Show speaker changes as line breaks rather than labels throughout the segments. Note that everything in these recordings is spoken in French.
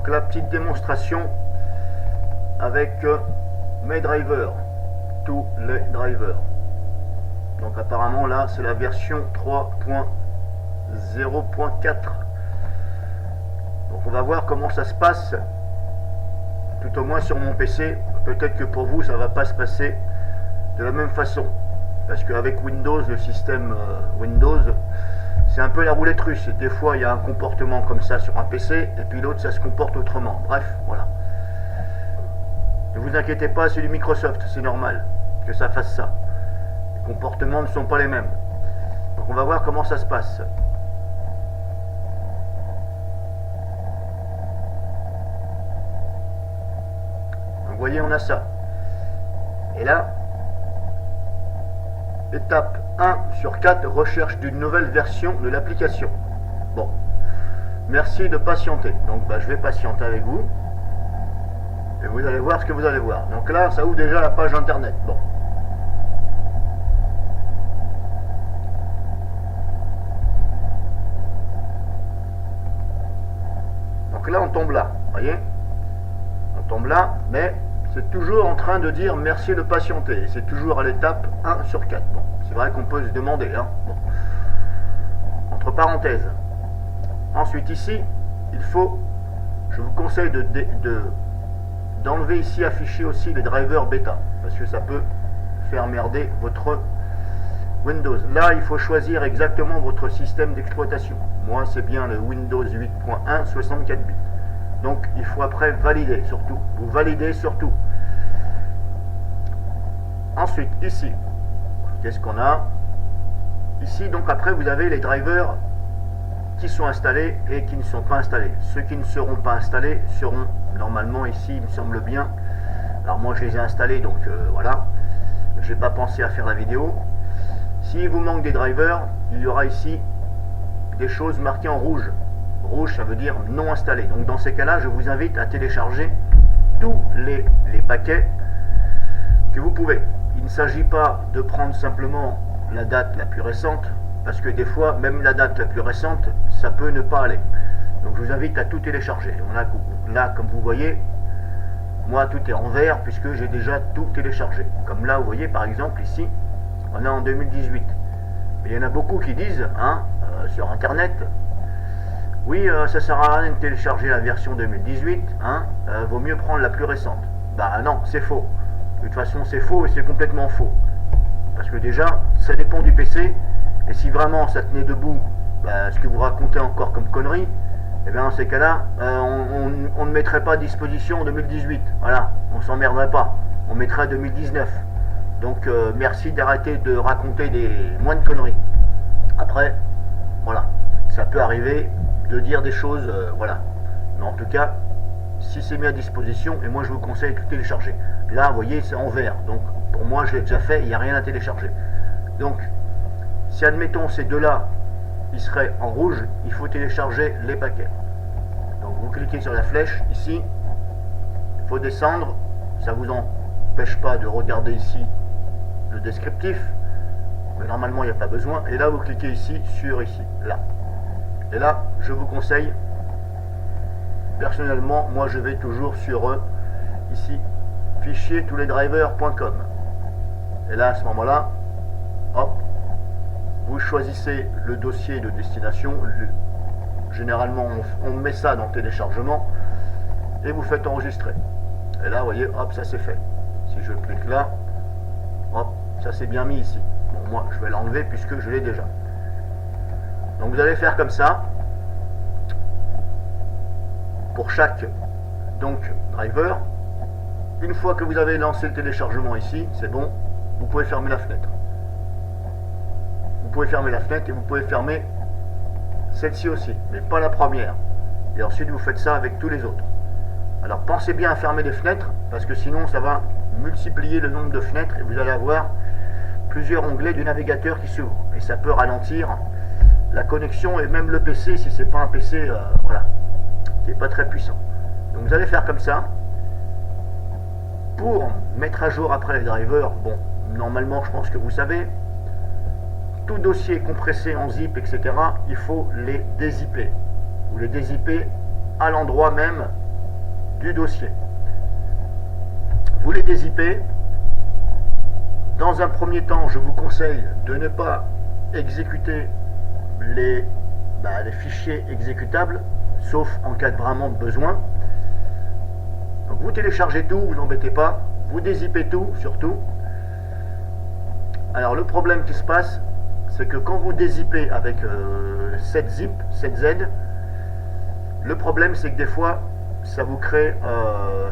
Donc la petite démonstration avec mes drivers, tous les drivers. Donc apparemment là c'est la version 3.0.4. Donc on va voir comment ça se passe, tout au moins sur mon PC. Peut-être que pour vous ça va pas se passer de la même façon, parce qu'avec Windows, le système Windows, c'est un peu la roulette russe. Des fois il y a un comportement comme ça sur un PC, et puis l'autre ça se comporte autrement. Bref, voilà. Ne vous inquiétez pas, c'est du Microsoft, c'est normal que ça fasse ça. Les comportements ne sont pas les mêmes. Donc on va voir comment ça se passe. Donc vous voyez, on a ça. Et là, étape 1 sur 4, recherche d'une nouvelle version de l'application. Bon, merci de patienter. Donc je vais patienter avec vous. Et vous allez voir ce que vous allez voir. Donc là, ça ouvre déjà la page internet. Bon. Donc là, on tombe là. Voyez? On tombe là, mais c'est toujours en train de dire merci de patienter. Et c'est toujours à l'étape 1 sur 4. Bon, c'est vrai qu'on peut se demander. Hein. Bon. Entre parenthèses. Ensuite, ici, il faut, je vous conseille d'enlever ici, afficher aussi les drivers bêta, parce que ça peut faire merder votre Windows. Là, il faut choisir exactement votre système d'exploitation. Moi, c'est bien le Windows 8.1 64 bits. Donc, il faut après valider, surtout. Vous validez surtout. Ensuite, ici, qu'est-ce qu'on a? Ici, donc après, vous avez les drivers qui sont installés et qui ne sont pas installés. Ceux qui ne seront pas installés seront normalement ici, il me semble bien. Alors moi je les ai installés, donc voilà, je n'ai pas pensé à faire la vidéo. S'il vous manque des drivers, il y aura ici des choses marquées en rouge. Rouge, ça veut dire non installé. Donc dans ces cas-là, je vous invite à télécharger tous les paquets que vous pouvez. Il ne s'agit pas de prendre simplement la date la plus récente, parce que des fois, même la date la plus récente, ça peut ne pas aller. Donc je vous invite à tout télécharger. Là, comme vous voyez, moi tout est en vert puisque j'ai déjà tout téléchargé. Comme là, vous voyez par exemple ici, on est en 2018. Mais il y en a beaucoup qui disent, hein, sur internet, oui, ça sert à rien de télécharger la version 2018, hein, vaut mieux prendre la plus récente. Bah non, c'est faux. De toute façon, c'est faux et c'est complètement faux. Parce que déjà, ça dépend du PC. Et si vraiment ça tenait debout, ce que vous racontez encore comme conneries, et bien dans ces cas-là, on ne mettrait pas à disposition en 2018. Voilà, on s'emmerderait pas. On mettrait 2019. Donc merci d'arrêter de raconter moins de conneries. Après, voilà, ça peut arriver de dire des choses, voilà. Mais en tout cas, si c'est mis à disposition, et moi je vous conseille de tout télécharger. Là, vous voyez, c'est en vert. Donc pour moi, je l'ai déjà fait, il n'y a rien à télécharger. Donc, si admettons ces deux-là, ils seraient en rouge, il faut télécharger les paquets. Donc vous cliquez sur la flèche ici, il faut descendre, ça ne vous empêche pas de regarder ici le descriptif, mais normalement il n'y a pas besoin. Et là vous cliquez ici sur ici, là. Et là je vous conseille, personnellement, moi je vais toujours sur ici, fichier tous les drivers.com. Et là à ce moment-là, hop, vous choisissez le dossier de destination. Généralement, on met ça dans téléchargement et vous faites enregistrer. Et là, vous voyez, hop, ça c'est fait. Si je clique là, hop, ça c'est bien mis ici. Bon, moi, je vais l'enlever puisque je l'ai déjà. Donc, vous allez faire comme ça pour chaque driver. Une fois que vous avez lancé le téléchargement ici, c'est bon, vous pouvez fermer la fenêtre. Vous pouvez fermer la fenêtre et vous pouvez fermer celle-ci aussi, mais pas la première. Et ensuite vous faites ça avec tous les autres. Alors pensez bien à fermer les fenêtres, parce que sinon ça va multiplier le nombre de fenêtres et vous allez avoir plusieurs onglets du navigateur qui s'ouvrent. Et ça peut ralentir la connexion et même le PC si c'est pas un PC voilà, qui n'est pas très puissant. Donc vous allez faire comme ça. Pour mettre à jour après les drivers, bon, normalement je pense que vous savez, tout dossier compressé en zip, etc., il faut les dézipper. Vous les dézippez à l'endroit même du dossier. Vous les dézippez. Dans un premier temps, je vous conseille de ne pas exécuter les fichiers exécutables, sauf en cas de vraiment besoin. Donc vous téléchargez tout, vous n'embêtez pas, vous dézippez tout, surtout. Alors le problème qui se passe, c'est que quand vous dézippez avec 7zip, 7z, le problème c'est que des fois, ça vous crée,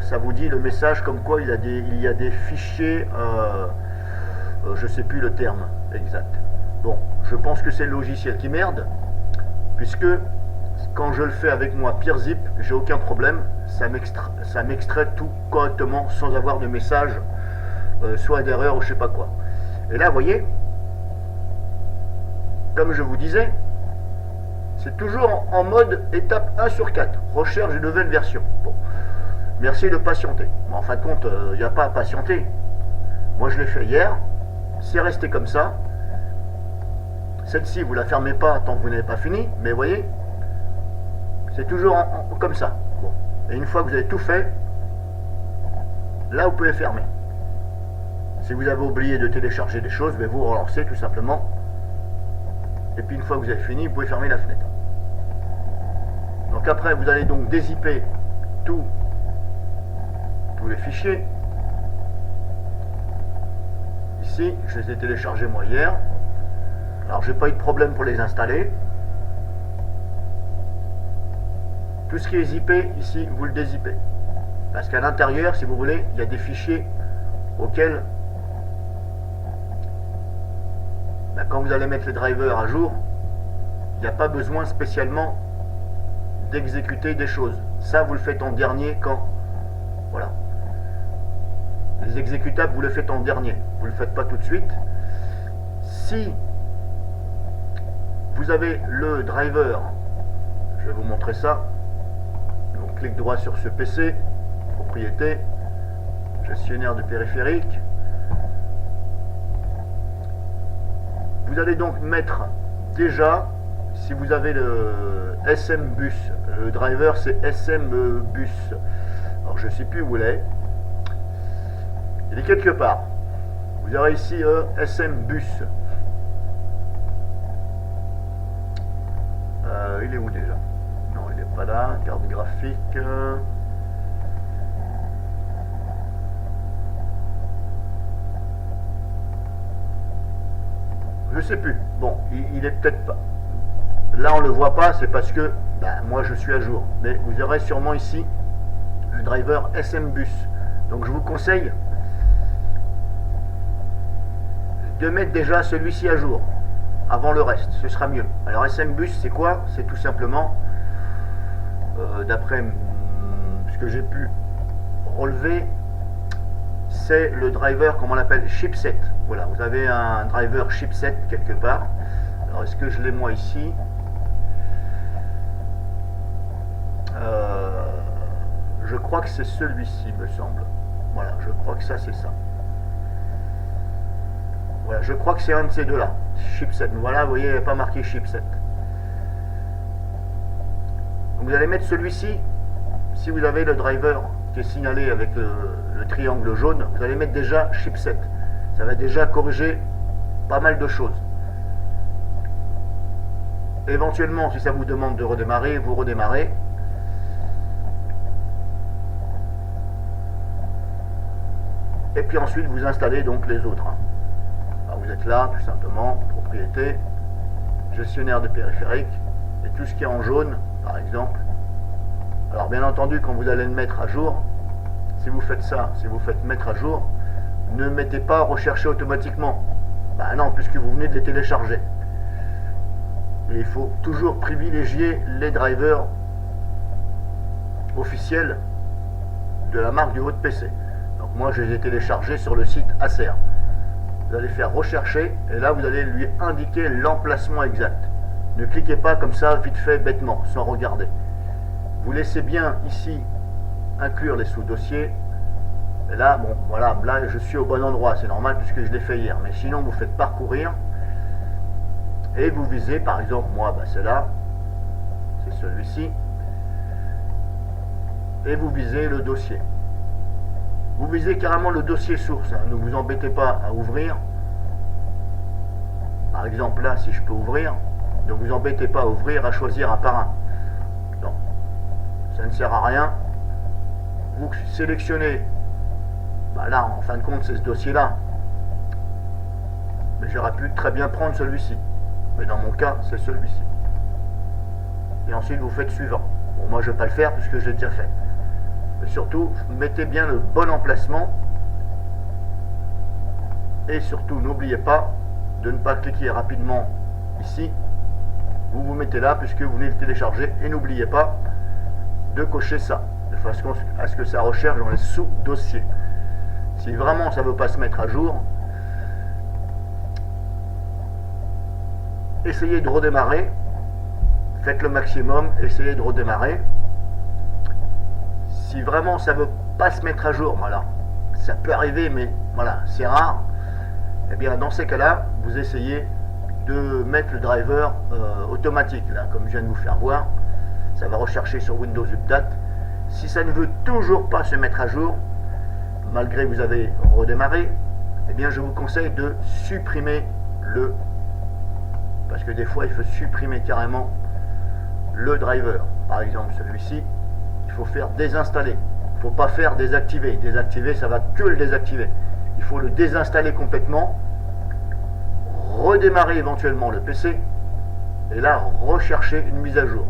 ça vous dit le message comme quoi il y a des fichiers, je ne sais plus le terme exact. Bon, je pense que c'est le logiciel qui merde, puisque quand je le fais avec moi PeerZip, j'ai aucun problème, ça m'extrait tout correctement sans avoir de message, soit d'erreur ou je sais pas quoi. Et là, vous voyez, comme je vous disais, c'est toujours en mode étape 1 sur 4, recherche de nouvelles versions. Bon, merci de patienter. Mais en fin de compte, il n'y a pas à patienter. Moi, je l'ai fait hier, c'est resté comme ça. Celle-ci, vous ne la fermez pas tant que vous n'avez pas fini, mais vous voyez, c'est toujours comme ça. Bon. Et une fois que vous avez tout fait, là, vous pouvez fermer. Si vous avez oublié de télécharger des choses, vous relancez tout simplement. Et puis une fois que vous avez fini, vous pouvez fermer la fenêtre. Donc après, vous allez donc dézipper tous les fichiers. Ici, je les ai téléchargés moi hier. Alors, j'ai pas eu de problème pour les installer. Tout ce qui est zippé, ici, vous le dézippez. Parce qu'à l'intérieur, si vous voulez, il y a des fichiers auxquels, quand vous allez mettre les drivers à jour, il n'y a pas besoin spécialement d'exécuter des choses. Ça, vous le faites en dernier quand... Voilà. Les exécutables, vous le faites en dernier. Vous ne le faites pas tout de suite. Si vous avez le driver, je vais vous montrer ça. Donc, clic droit sur ce PC, propriété, gestionnaire de périphérique. Vous allez donc mettre déjà, si vous avez le SM Bus, le driver c'est SM Bus. Alors je ne sais plus où il est. Il est quelque part. Vous aurez ici SM Bus. Il est où déjà? Non, il n'est pas là. Carte graphique. Je sais plus. Bon, il est peut-être pas. Là, on le voit pas, c'est parce que moi, je suis à jour. Mais vous aurez sûrement ici le driver SM Bus. Donc, je vous conseille de mettre déjà celui-ci à jour avant le reste. Ce sera mieux. Alors, SM Bus, c'est quoi? C'est tout simplement, d'après ce que j'ai pu relever, c'est le driver, comment on l'appelle, chipset. Voilà, vous avez un driver chipset quelque part. Alors, est-ce que je l'ai moi ici? Je crois que c'est celui-ci, me semble. Voilà, je crois que ça, c'est ça. Voilà, je crois que c'est un de ces deux-là. Chipset. Voilà, vous voyez, il n'y a pas marqué chipset. Donc, vous allez mettre celui-ci. Si vous avez le driver qui est signalé avec le triangle jaune, vous allez mettre déjà chipset. Ça va déjà corriger pas mal de choses. Éventuellement, si ça vous demande de redémarrer, vous redémarrez. Et puis ensuite, vous installez donc les autres. Alors, vous êtes là, tout simplement, propriété, gestionnaire de périphérique, et tout ce qui est en jaune, par exemple. Alors, bien entendu, quand vous allez le mettre à jour, si vous faites ça, si vous faites mettre à jour, ne mettez pas rechercher automatiquement. Non, puisque vous venez de les télécharger. Et il faut toujours privilégier les drivers officiels de la marque du votre PC. Donc moi, je les ai téléchargés sur le site Acer. Vous allez faire rechercher et là, vous allez lui indiquer l'emplacement exact. Ne cliquez pas comme ça, vite fait, bêtement, sans regarder. Vous laissez bien ici inclure les sous-dossiers. Et là, bon, voilà, là, je suis au bon endroit, c'est normal puisque je l'ai fait hier. Mais sinon, vous faites parcourir et vous visez, par exemple, moi, c'est là, c'est celui-ci. et vous visez le dossier. Vous visez carrément le dossier source, hein. Ne vous embêtez pas à ouvrir. Par exemple là, si je peux ouvrir, ne vous embêtez pas à ouvrir, à choisir un par un. Non, ça ne sert à rien. Vous sélectionnez, bah là en fin de compte c'est ce dossier-là. Mais j'aurais pu très bien prendre celui-ci. Mais dans mon cas, c'est celui-ci. Et ensuite vous faites suivant. Bon, moi je ne vais pas le faire puisque je l'ai déjà fait. Mais surtout, mettez bien le bon emplacement. Et surtout, n'oubliez pas de ne pas cliquer rapidement ici. Vous vous mettez là puisque vous venez de télécharger. Et n'oubliez pas de cocher ça, de façon à ce que ça recherche dans les sous-dossiers. Si vraiment ça ne veut pas se mettre à jour, essayez de redémarrer. Faites le maximum, essayez de redémarrer. Si vraiment ça ne veut pas se mettre à jour, voilà, ça peut arriver, mais voilà, c'est rare. Et bien dans ces cas-là, vous essayez de mettre le driver automatique, là, comme je viens de vous faire voir. Ça va rechercher sur Windows Update. Si ça ne veut toujours pas se mettre à jour, malgré que vous avez redémarré, eh bien je vous conseille de supprimer le, parce que des fois il faut supprimer carrément le driver. Par exemple celui-ci, il faut faire désinstaller. Il ne faut pas faire désactiver. Désactiver, ça va que le désactiver. Il faut le désinstaller complètement, redémarrer éventuellement le PC, et là rechercher une mise à jour.